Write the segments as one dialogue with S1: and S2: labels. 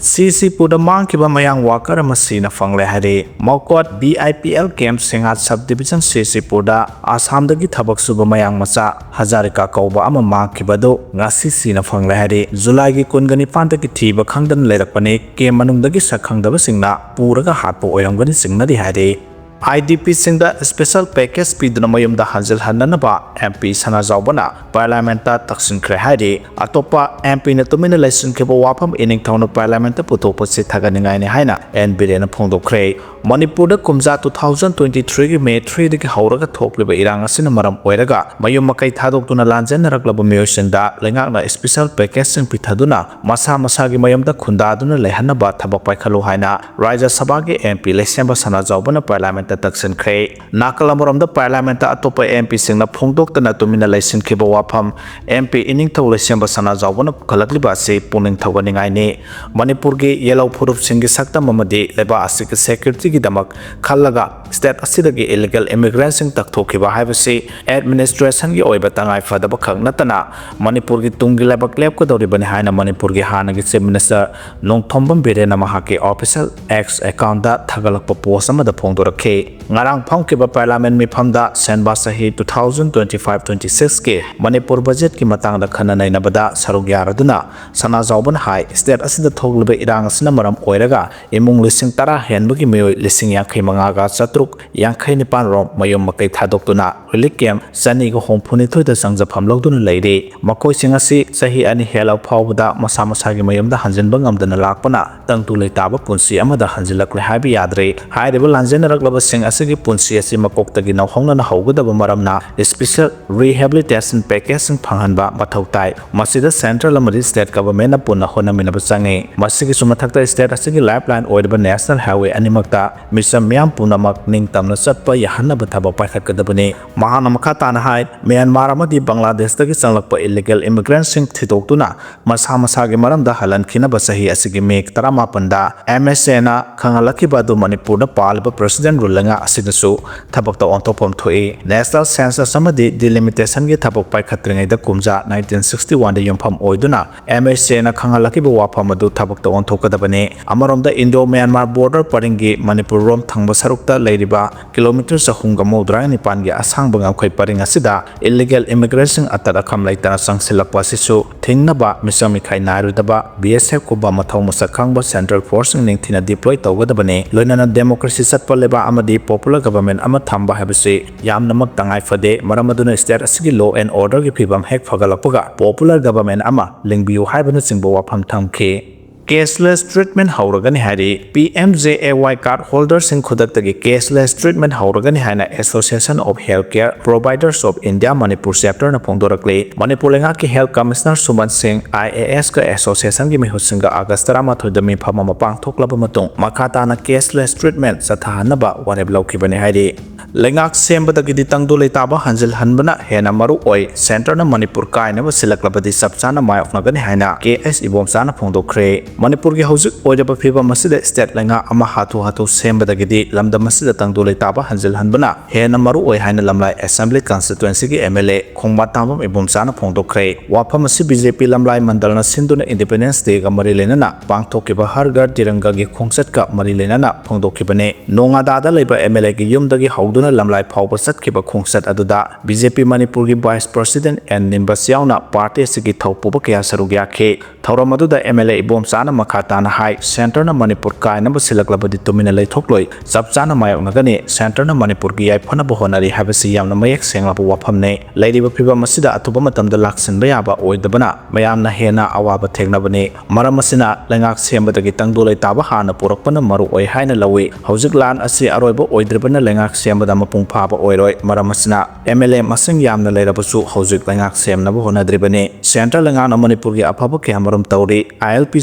S1: Ccpur मांगखिबा mayang hwkhre masina fangle hari Mokot BIPL camp Singat subdivision Ccpur da Assam dagi thabak suba mayang macha Hazarika kauba ama maंगखिबado ngasi sina fangle hari July gi kungani pandagi thiba khangdan leirakpani camp manungdagi sakhangdaba singna puraga hatpo oiramgani singnadi hari IDP singda special package piduna mayumda hanjil hananaba MP Sanajaoba na parliament ta taksinkhre hari atopa MP na tumina lesson ke wafam ining thawna parliament ta putopa se thaganingai ne haina NBD na phongdokhre Manipur da kumja 2023 gi May 3 dagi hauraga thokliba irang asina maram oiraga mayum makai thadokuna lanjen naraklaba miyosingda lengakna special package sing pithaduna masa gi mayumda khundaduna lehanaba thabak paikhalu haina Rajya Sabha gi MP Lesemba Sanajaoba na parliament taksin khre nakalamoram da parliament atopa MP singna phongdok tana tumina laisin khiba wafam MP ining thaw Lesemba Sanajaoba na khalakliba se puning thawganingai ne Manipur gi yellow phurup singi sakta mamadi leba asik security gi damak khallaga state asidagi illegal immigrants sing takthokiba haibasi administration gi oiba tangai fadaba khangnatana Manipur gi tungi lebak lep ko dori bani haina Manipur gi hana gi chief minister Nongthombam Birena mahake official X account da thagalakpa post amada phongdorakhe ngarang phongkiba parliament mifamda senba sahi 2025-26 ke Manipur budget ki matangda khana nainabada saruk yaraduna Sanajaoban hai state asida thogliba irang asina maram oiraga imung lising tara henbagi miyoi lising yankhai mangaga chatruk yankhai nipan rom mayum makai thadoktuna relief camp sani go homphuni thoida sangjafam logduna leire makoi singasi sahi ani helau phawbada masa gi mayumda hanjinba ngamdana lakpana tangtu leitaba punsi amada hanjilakle habi yadre hairiba lanjenaраklaba sing asigi punsi asi makoktagi nawhongnana haugadaba maramna special rehabilitation package sing phanghanba mathautai masida central amadi state government na punna honaminaba change masigi sumathakta state asigi lifeline oidaba national highway animakta misam myam punamak ningtamna chatpa yahanaba thaba paikhatkadabani mahana makha tana hai Myanmar amadi Bangladesh dagi changlakpa illegal immigrants sing thitoktuna masa gi maramda halankhina sahi asigi mek 18 da MSA na khangalakhiba du Manipur da palba president rulanga asidasu thabakta ontopom thoi national census amadi delimitation gi thabak paikhatringai da kumja 1961 da yumpham oiduna MSA na khangalakhiba wafam adu thabakta onthokadabani amaromda Indo Myanmar border paringi Manipur rom thangba sarukta leiriba kilometers ahunga modra nipan gi asang bangam khoi paring asida illegal immigration atada kham laitana sangsilakpa sisu thingnaba misami khai nairudaba BSF ko ba mathau masakhangba central force ningthina deploy tawgadabani loinana democracy satpa leba amadi popular government ama thamba habase yamnamak tangai fade maramaduna state asigi law and order gi phibam hek phagalakpaga popular government ama lingbiu haibana singbo wafam thamkhe cashless treatment hauragani hari PMJAY card holders sing khudaktagi cashless treatment hauragani haina Association of Healthcare Providers of India Manipur chapter na phongdorakle Manipur lenga ki health commissioner Suman Singh IAS ka association gi mihusinga August 13 da mi phama mapang thoklaba matung makata na cashless treatment sathanaba wareb laukibani hari lengak sembadagi ditangdo leitaba hanjil hanbana hena maru oi center na Manipur kaina ba silaklabadi sabchana mayoknagani haina KS ibomchana phongdokhre Manipur gi hojik oidaba phiba masida state lenga ama hatu sembadagidi lamda masida tangdo leitaba hanjil hanbana hena maru oi haina lamlai assembly constituency gi MLA khongma tamam ibomchana phongdokhre wafam asi BJP lamlai mandalna sinduna independence day ga mari lenana pangthokiba har gar tiranga gi khongsat ka mari lenana phongdokhibane nongada da leiba MLA gi yumdagi hauduna lamlai phawba satkhiba khongsat aduda BJP Manipur gi vice president and nimbas yauna party sigi thaupuba kya sarugya khe thauram aduda MLA ibomchana makhatana hai center na Manipur kaina basilaklabadi tumina leithokloi chapchana mayoknagani center na Manipur gi yaifana bohonari habasi yamna mayak senglaba wafamne leiriba phiba masida atuba matamda laksinba yaba oidabana mayamna hena awaba thegnabani maramasina lengak sembadagi tangdolai taba hana purakpana maru oi haina lawi hojik lan asi aroiba oidribana lengak sembada mapung phaba oiroi maramasina MLA masing yamna leirabasu hojik lengak semnaba honadribani center lenga na Manipur gi afaba kemaram tawri ILP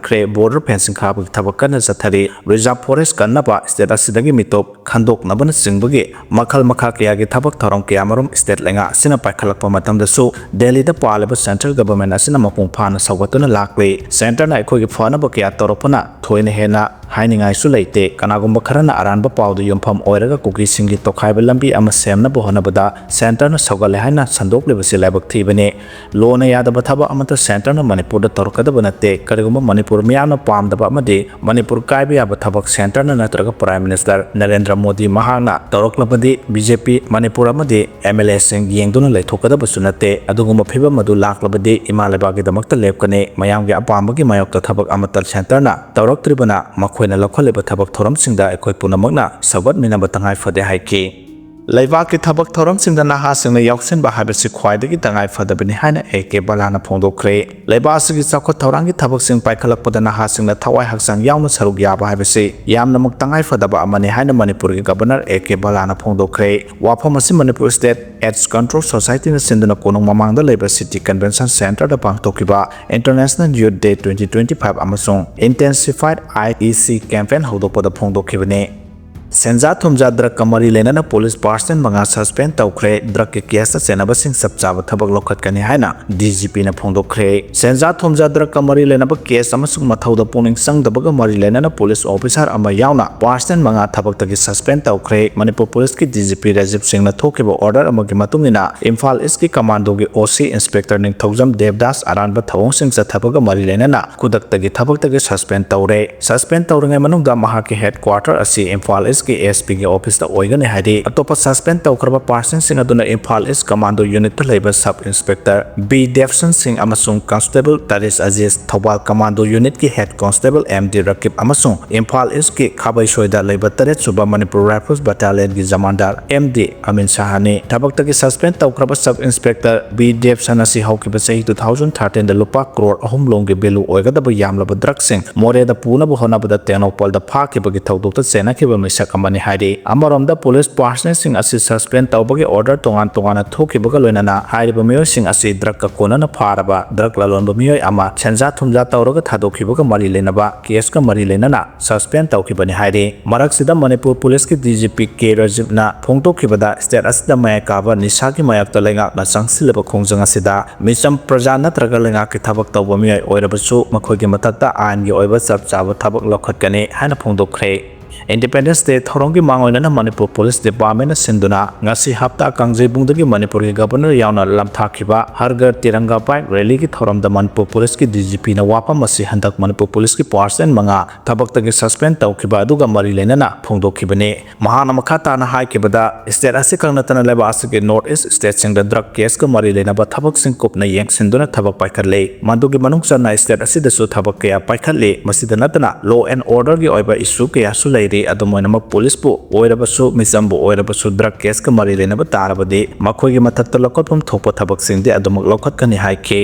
S1: hwkhre border fencing khaba thabakana jathari reserve forest kannaba state asidagi mitop khandok nabana singbagi makhal makha kya gi thabak tharom kya marum state lenga sina paikhalakpa matamda su Delhi da palaba central government asina mapung phana sawatuna lakle center na ekhoi gi phana ba kya toropana thoina hena hainingaisu leite kanagumba kharana aranba pawdu yumpham oiraga kuki singi tokhaiba lambi ama semna bohanabada center na sogale haina sandoklebasi laibak thibane lona yadaba thaba amata center na Manipur da torkadaba natte karigumba Manipur miyamna pamdaba amade Manipur kaiba yaba thabak center na natraga Prime Minister Narendra Modi mahana toroklabadi BJP Manipur amade MLA sing yengduna leithokadaba sunate adugumba phiba madu laklabadi imalebagi damakta lepkane mayamgi apambagi mayokta thabak amatal center na toroktribana makhoi na lokholeba thabak thoram singda ekoi punamakna sabat minaba tangai fade haiki Laibaki thabak thoram singda naha singna yauksin ba habisi khwaidagi tangai fadabini haina AK balana phongdokre laibasigi chakot thorangi thabak sing paikhalakpada naha singna thawai haksang yauna saruk yaba habisi yamna muk tangai fadaba amani haina Manipur gi governor AK balana phongdokre wafam asi Manipur State AIDS Control Society na sinduna konong mamangda laiba City Convention Center da pangtokiba International Youth Day 2025 amasung intensified IEC campaign hodokpada phongdokibane Senja thumja drug kamari lenana police person manga suspend tawkhre drug ke case senaba sing sabchaba thabak lokhat kani haina DGP na phongdokre senja thumja drug kamari lenaba case amasung mathauda puning sangdabaga mari lenana police officer ama yauna person manga thabak tagi suspend tawkhre Manipur police ki DGP Rajib Singh na thokiba order amagi matungina Imphal East ki commando gi OC inspector ning Thaujam Devdas aranba thawong sing chathabaga mari lenana kudak tagi thabak tagi suspend tawre suspend tawrengai manungda maha ki headquarter asi Imphal East की ASP के office दा ओइगने हाइदे अतोपा suspend तौखरबा पर्सन सिंह अदुना Imphal east commando unit ता लेबा sub inspector B Defson Singh अमसुंग constable Taris Aziz Thoubal commando unit की हेड कांस्टेबल MD रकीब अमसुंग इम्फाल ईस्ट की खाबै सोयदा लेबा तरेत सुबा मणिपुर राइफल्स बटालियन की जमानदार MD अमिन साहाने थबक तकी सस्पेंड तौखरबा सब इंस्पेक्टर बी डेफसन असि हौकिबा सही 2013 दा लुपा करोड़ अहुम लोंगे बेलु ओइगदबा यामलबा ड्रग सिंह मोरेदा पुनबा होनाबदा तेनोपल दा फाकिबगी थौदोकता सेनाकिबा मिसक amani haide amaromda police personnel sing asi suspend tawbagi order tongan tongana thokibaga loinana hairiba miyo sing asi drug ka konana pharaba drug lalonba miyo ama chenja thumja tawraga thadokhibaga mari lenaba case ka mari lenana suspend tawkhibani haide maraksida Manipur police ki DGP K Rajib na phongtokhibada state asida mayakaba nisa ki mayakta lenga na sangsilaba khongjang asida misam praja natraga lenga ki thabak tawba miyo oirabasu makhoi gi matakta ain gi oiba sab chaba thabak lokhatkane haina phongdokre Independence Day thorongi mangoina Manipur Police Department sinduna ngasi hapta kangjebungdagi Manipur ki governor yauna lamthakiba hargar tiranga bike rally ki thoramda Manipur Police ki DGP na wapa masi handak Manipur Police ki person manga thabaktagi suspend tawkiba aduga mari lenana phongdokhibane mahana makhata na haikibada state asikanatana leba asige North East State singda drug case ka mari lenaba thabak sing kopna yeng sinduna thabak paikhatle mandugi manungsa na state asida su thabak kaya paikhatle masida natana law and order gi oiba issue kaya su leire adumoinama police bu oirabasu misambu oirabasu drug case ka mari lenaba tarabade makhoigi mathakta lokotpum thopa thabak singde adumok lokot kani haike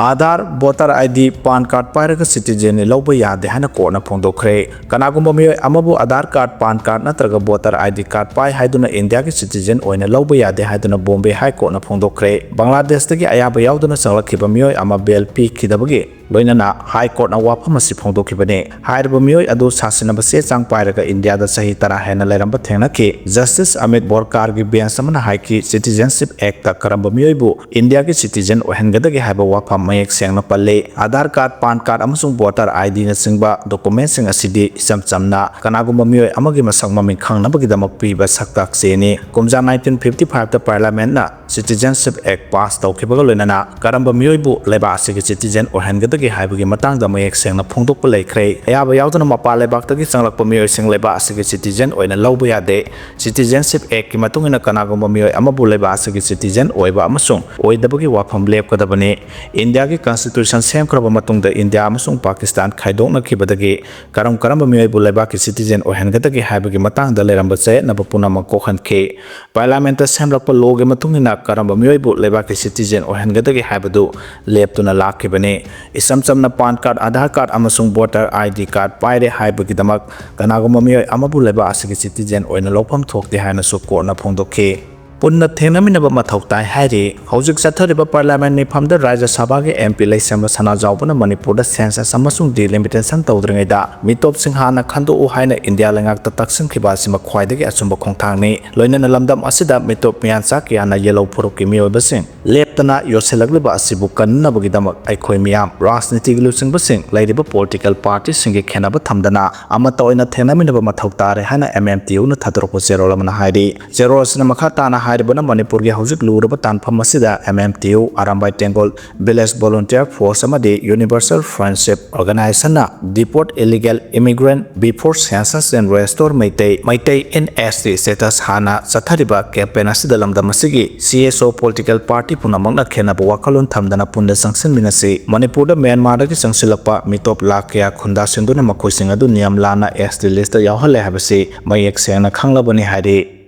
S1: Aadhaar voter ID PAN card pairaga citizen ni lawba yade hana korna phongdokre kanagumba miyo amabu Aadhaar card PAN card natraga voter ID card pai haiduna India ki citizen oina lawba yade haiduna Bombay High Court na phongdokre Bangladesh tagi ayaba yauduna sanglakhiba miyo ama bail pi khidabagi loinana High Court na wafam asi phongdokhibane hairba miyo adu sasinaba se chang pairaga India da sahi tara hena leramba thengna ki Justice Amit Borkar gi bench amana haiki Citizenship Act ta karamba miyo bu India ki citizen ohengadagi haiba wafam mayek sengna palle Aadhaar card PAN card amasung voter ID na singba document sing asidi isam chamna kanagumba miyo amagi masang maming khangnabagi damak piba saktak seni kumja 1955 ta parliament na Citizenship Act pass tawkibaga loinana karamba miyo bu leba asigi citizen ohengadagi haibagi matangda mayek sengna phongdokpa leikhre ayaba yaudana mapa lebaktagi changlakpa miyo sing leba asigi citizen oina lawba yade Citizenship Act ki matungina kanagumba miyo amabu leba asigi citizen oiba amasung oidabagi wafam lepkadabani India ki constitution semkraba matungda India amasung Pakistan khaidokna khibadagi karamba miyo bu leba ki citizen ohengadagi haibagi matangda leramba che nabapuna makokhan ke parliament ta semlakpa law ge matungina karamba miyo bu leba ki citizen ohengadagi haibadu leptuna lakhibane isam chamna PAN card Aadhaar card amasung voter ID card paire haibagi damak kanagumba miyo amabu leba asigi citizen oina lopham thokte haina su korna phongdokhe punna thengnaminaba mathau tai hairi hojik chathariba parliament ni phamda Rajya Sabha ge MP Sire Sanajaoba na Manipur da census amasung delimitation tawdringai da mitop singhana khandu u haina India lengak ta taksin khiba sima khwaidagi achumba khongthang ni loinana lamdam asida mitop miansa kiana yellow phuruk ki miyoba sing leptana yoselagliba asibu kannabagi damak aikhoi miyam rajniti lusing basing lairiba political party singe khenaba thamdana amata oina thengnaminaba mathau tare haina MMTU na thadrokpo zero lamana hairi zero asna makha tana hairibana Manipur ge hojik luraba tanpham asida MMTU Arambai Tengol Village Volunteer Force amadi Universal Friendship Organization na deport illegal immigrant before census and restore Maitai in SD status hana sathariba campaign asida lamdam asigi CSO political party punamangna khenaba wakalon thamdana punda sanction minasi Manipur da Myanmar da ki sangsilakpa mitop lakya khunda sinduna makhoi singa du niyam lana SD list da yawhale habasi mayek sena khanglabani hairi